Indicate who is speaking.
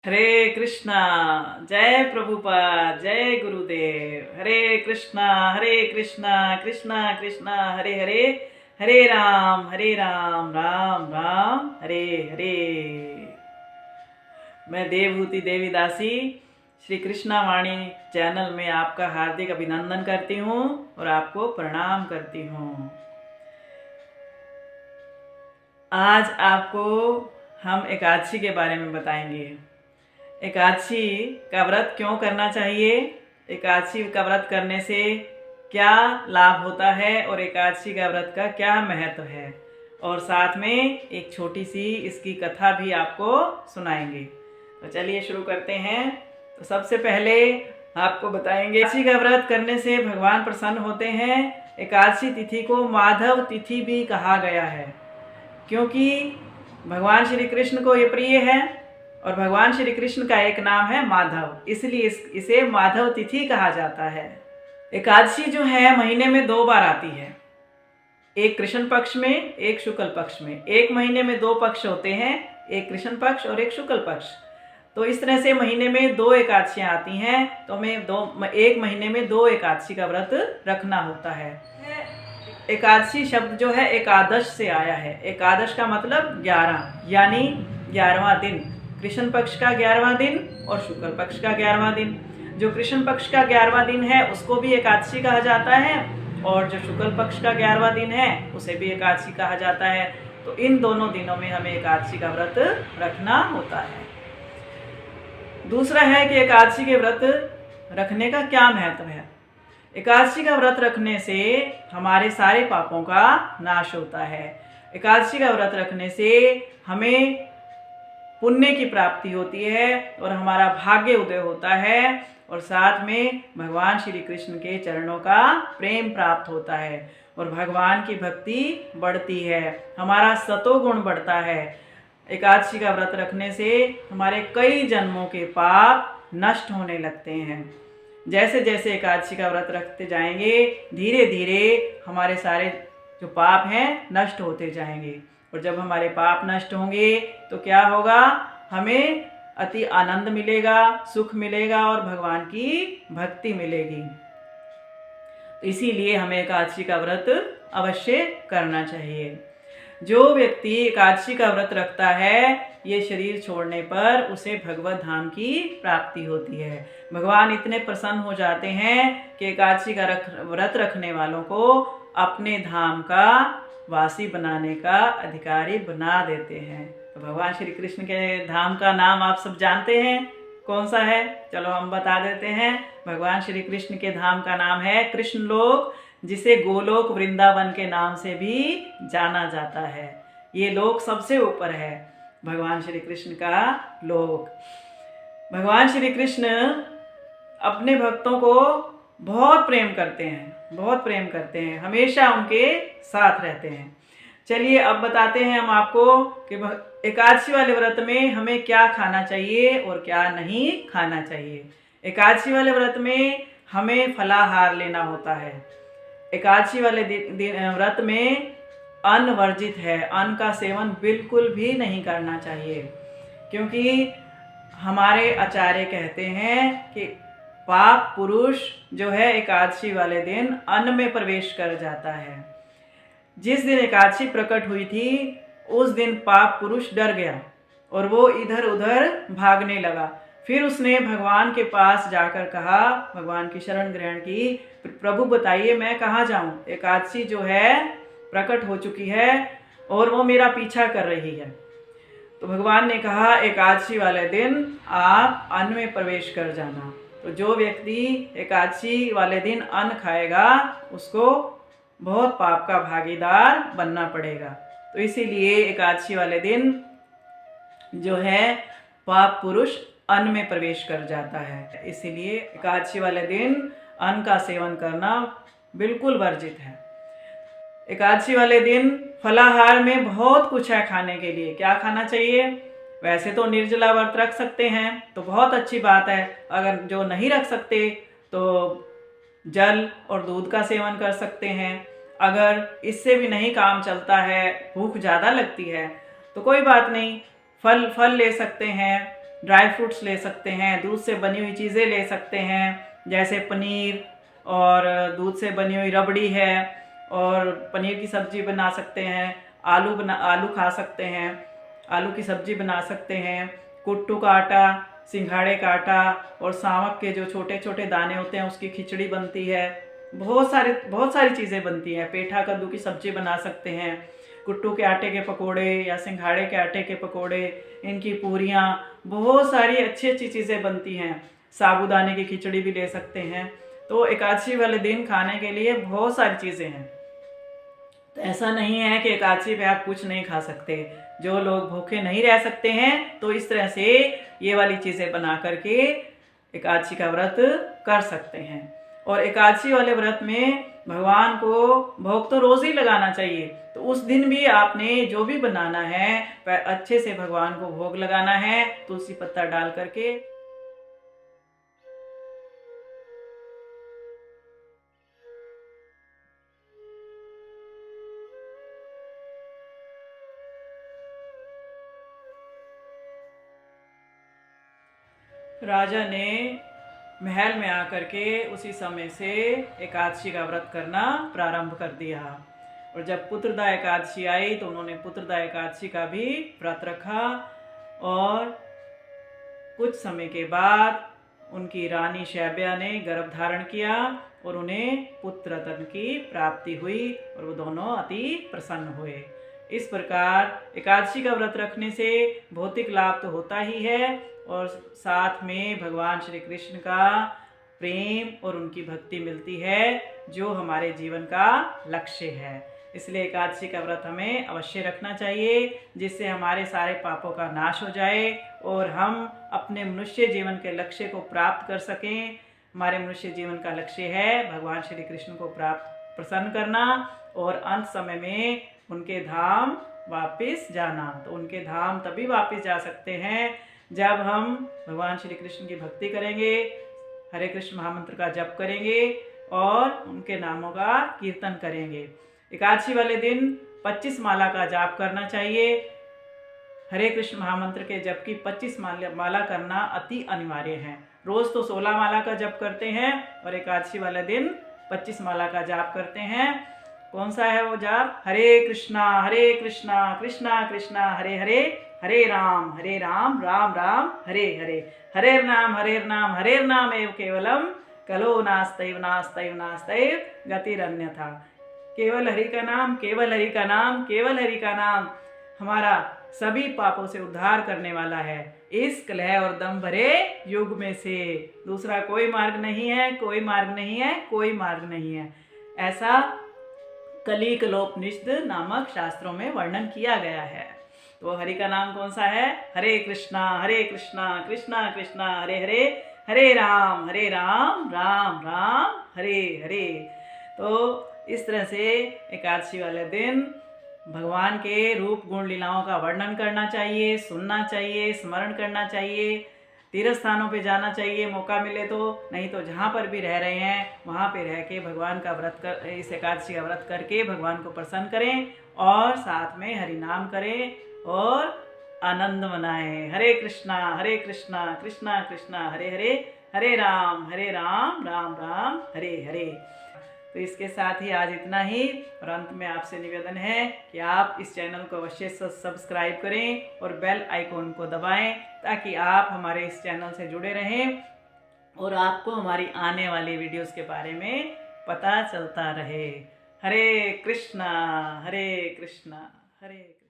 Speaker 1: हरे कृष्णा। जय प्रभुपाद, जय गुरुदेव। हरे कृष्णा कृष्णा कृष्णा हरे हरे, हरे राम राम राम हरे हरे। मैं देवहूति देवी दासी श्री कृष्णा वाणी चैनल में आपका हार्दिक अभिनंदन करती हूँ और आपको प्रणाम करती हूँ। आज आपको हम एकादशी के बारे में बताएंगे। एकादशी का व्रत क्यों करना चाहिए, एकादशी का व्रत करने से क्या लाभ होता है और एकादशी का व्रत का क्या महत्व है, और साथ में एक छोटी सी इसकी कथा भी आपको सुनाएंगे। तो चलिए शुरू करते हैं। तो सबसे पहले आपको बताएंगे, एकादशी का व्रत करने से भगवान प्रसन्न होते हैं। एकादशी तिथि को माधव तिथि भी कहा गया है, क्योंकि भगवान श्री कृष्ण को ये प्रिय है और भगवान श्री कृष्ण का एक नाम है माधव, इसलिए इसे माधव तिथि कहा जाता है। एकादशी जो है महीने में 2 बार आती है, एक कृष्ण पक्ष में, एक शुक्ल पक्ष में। एक महीने में 2 पक्ष होते हैं, एक कृष्ण पक्ष और एक शुक्ल पक्ष। तो इस तरह से महीने में 2 एकादशियां आती हैं, तो हमें एक महीने में 2 एकादशी का व्रत रखना होता है। एकादशी शब्द जो है एकादश से आया है। एकादश का मतलब 11, यानी 11वां दिन। कृष्ण पक्ष का 11वां दिन और शुक्ल पक्ष का 11वां दिन। जो कृष्ण पक्ष का 11वां दिन है उसको भी एकादशी कहा जाता है, और जो शुक्ल पक्ष का 11वां दिन है उसे भी एकादशी कहा जाता है। तो इन दोनों दिनों में हमें एकादशी का व्रत रखना होता है। दूसरा है कि एकादशी के व्रत रखने का क्या महत्व है। एकादशी का व्रत रखने से हमारे सारे पापों का नाश होता है। एकादशी का व्रत रखने से हमें पुण्य की प्राप्ति होती है और हमारा भाग्य उदय होता है, और साथ में भगवान श्री कृष्ण के चरणों का प्रेम प्राप्त होता है और भगवान की भक्ति बढ़ती है, हमारा सतोगुण बढ़ता है। एकादशी का व्रत रखने से हमारे कई जन्मों के पाप नष्ट होने लगते हैं। जैसे जैसे एकादशी का व्रत रखते जाएंगे, धीरे धीरे हमारे सारे जो पाप हैं नष्ट होते जाएंगे, और जब हमारे पाप नष्ट होंगे तो क्या होगा, हमें अति आनंद मिलेगा, सुख मिलेगा और भगवान की भक्ति मिलेगी। इसीलिए हमें एकादशी का व्रत अवश्य करना चाहिए। जो व्यक्ति एकादशी का व्रत रखता है, ये शरीर छोड़ने पर उसे भगवत धाम की प्राप्ति होती है। भगवान इतने प्रसन्न हो जाते हैं कि एकादशी का व्रत रखने वालों को अपने धाम का वासी बनाने का अधिकारी बना देते हैं। तो भगवान श्री कृष्ण के धाम का नाम आप सब जानते हैं, कौन सा है? चलो हम बता देते हैं। भगवान श्री कृष्ण के धाम का नाम है कृष्ण लोक, जिसे गोलोक वृंदावन के नाम से भी जाना जाता है। ये लोक सबसे ऊपर है, भगवान श्री कृष्ण का लोक। भगवान श्री कृष्ण अपने भक्तों को बहुत प्रेम करते हैं, बहुत प्रेम करते हैं, हमेशा उनके साथ रहते हैं। चलिए अब बताते हैं हम आपको कि एकादशी वाले व्रत में हमें क्या खाना चाहिए और क्या नहीं खाना चाहिए। एकादशी वाले व्रत में हमें फलाहार लेना होता है। एकादशी वाले व्रत में अन्न वर्जित है, अन्न का सेवन बिल्कुल भी नहीं करना चाहिए, क्योंकि हमारे आचार्य कहते हैं कि पाप पुरुष जो है एकादशी वाले दिन अन्न में प्रवेश कर जाता है। जिस दिन एकादशी प्रकट हुई थी उस दिन पाप पुरुष डर गया और वो इधर उधर भागने लगा। फिर उसने भगवान के पास जाकर कहा, भगवान की शरण ग्रहण की, प्रभु बताइए मैं कहाँ जाऊँ, एकादशी जो है प्रकट हो चुकी है और वो मेरा पीछा कर रही है। तो भगवान ने कहा एकादशी वाले दिन आप अन्न में प्रवेश कर जाना। तो जो व्यक्ति एकादशी वाले दिन अन्न खाएगा उसको बहुत पाप का भागीदार बनना पड़ेगा। तो इसीलिए एकादशी वाले दिन जो है पाप पुरुष अन्न में प्रवेश कर जाता है, इसीलिए एकादशी वाले दिन अन्न का सेवन करना बिल्कुल वर्जित है। एकादशी वाले दिन फलाहार में बहुत कुछ है खाने के लिए। क्या खाना चाहिए? वैसे तो निर्जला व्रत रख सकते हैं तो बहुत अच्छी बात है, अगर जो नहीं रख सकते तो जल और दूध का सेवन कर सकते हैं। अगर इससे भी नहीं काम चलता है, भूख ज़्यादा लगती है, तो कोई बात नहीं, फल ले सकते हैं, ड्राई फ्रूट्स ले सकते हैं, दूध से बनी हुई चीज़ें ले सकते हैं, जैसे पनीर और दूध से बनी हुई रबड़ी है, और पनीर की सब्ज़ी बना सकते हैं, आलू खा सकते हैं, आलू की सब्ज़ी बना सकते हैं, कुट्टू का आटा, सिंघाड़े का आटा और सावक के जो छोटे छोटे दाने होते हैं उसकी खिचड़ी बनती है। बहुत सारी चीज़ें बनती हैं। पेठा कद्दू की सब्ज़ी बना सकते हैं, कुट्टू के आटे के पकोड़े या सिंघाड़े के आटे के पकोड़े, इनकी पूरियाँ, बहुत सारी अच्छी अच्छी चीज़ें बनती हैं। साबूदाने की खिचड़ी भी ले सकते हैं। तो एकादशी वाले दिन खाने के लिए बहुत सारी चीज़ें हैं। तो ऐसा नहीं है कि एकादशी पे आप कुछ नहीं खा सकते। जो लोग भूखे नहीं रह सकते हैं तो इस तरह से ये वाली चीज़ें बना करके एकादशी का व्रत कर सकते हैं। और एकादशी वाले व्रत में भगवान को भोग तो रोज़ ही लगाना चाहिए। तो उस दिन भी आपने जो भी बनाना है अच्छे से भगवान को भोग लगाना है, तुलसी पत्ता डाल करके। राजा ने महल में आकर के उसी समय से एकादशी का व्रत करना प्रारंभ कर दिया। और जब पुत्रदा एकादशी आई तो उन्होंने पुत्रदा एकादशी का भी व्रत रखा। और कुछ समय के बाद उनकी रानी शैब्या ने गर्भ धारण किया और उन्हें पुत्र रत्न की प्राप्ति हुई और वो दोनों अति प्रसन्न हुए। इस प्रकार एकादशी का व्रत रखने से भौतिक लाभ तो होता ही है और साथ में भगवान श्री कृष्ण का प्रेम और उनकी भक्ति मिलती है, जो हमारे जीवन का लक्ष्य है। इसलिए एकादशी का व्रत हमें अवश्य रखना चाहिए, जिससे हमारे सारे पापों का नाश हो जाए और हम अपने मनुष्य जीवन के लक्ष्य को प्राप्त कर सकें। हमारे मनुष्य जीवन का लक्ष्य है भगवान श्री कृष्ण को प्रसन्न करना और अंत समय में उनके धाम वापस जाना। तो उनके धाम तभी वापस जा सकते हैं जब हम भगवान श्री कृष्ण की भक्ति करेंगे, हरे कृष्ण महामंत्र का जप करेंगे और उनके नामों का कीर्तन करेंगे। एकादशी वाले दिन 25 माला का जाप करना चाहिए। हरे कृष्ण महामंत्र के जप की 25 माला करना अति अनिवार्य है। रोज तो 16 माला का जप करते हैं और एकादशी वाले दिन 25 माला का जाप करते हैं। कौन सा है वो जाप? हरे कृष्णा कृष्णा कृष्णा हरे हरे, हरे राम राम राम हरे हरे, हरे नाम एव केवलम, कलो नास्तैव नास्तैव नास्तैव गतिरन्यथा। केवल हरि का नाम, केवल हरि का नाम, केवल हरि का नाम हमारा सभी पापों से उद्धार करने वाला है। इस कलह और दम भरे युग में से दूसरा कोई मार्ग नहीं है, कोई मार्ग नहीं है, कोई मार्ग नहीं है। ऐसा कली कलोपनिषद नामक शास्त्रों में वर्णन किया गया है। तो हरि का नाम कौन सा है? हरे कृष्णा कृष्णा कृष्णा हरे हरे, हरे राम राम राम हरे हरे। तो इस तरह से एकादशी वाले दिन भगवान के रूप गुण लीलाओं का वर्णन करना चाहिए, सुनना चाहिए, स्मरण करना चाहिए, तीर्थ स्थानों पे जाना चाहिए मौका मिले तो, नहीं तो जहाँ पर भी रह रहे हैं वहाँ पे रह के भगवान का व्रत कर, इस एकादशी का व्रत करके भगवान को प्रसन्न करें और साथ में हरि नाम करें और आनंद मनाएं। हरे कृष्णा कृष्णा कृष्णा हरे हरे, हरे राम राम राम हरे हरे। तो इसके साथ ही आज इतना ही। और अंत में आपसे निवेदन है कि आप इस चैनल को अवश्य सब्सक्राइब करें और बेल आइकॉन को दबाएं, ताकि आप हमारे इस चैनल से जुड़े रहें और आपको हमारी आने वाली वीडियोस के बारे में पता चलता रहे। हरे कृष्णा हरे कृष्णा हरे कृष्णा।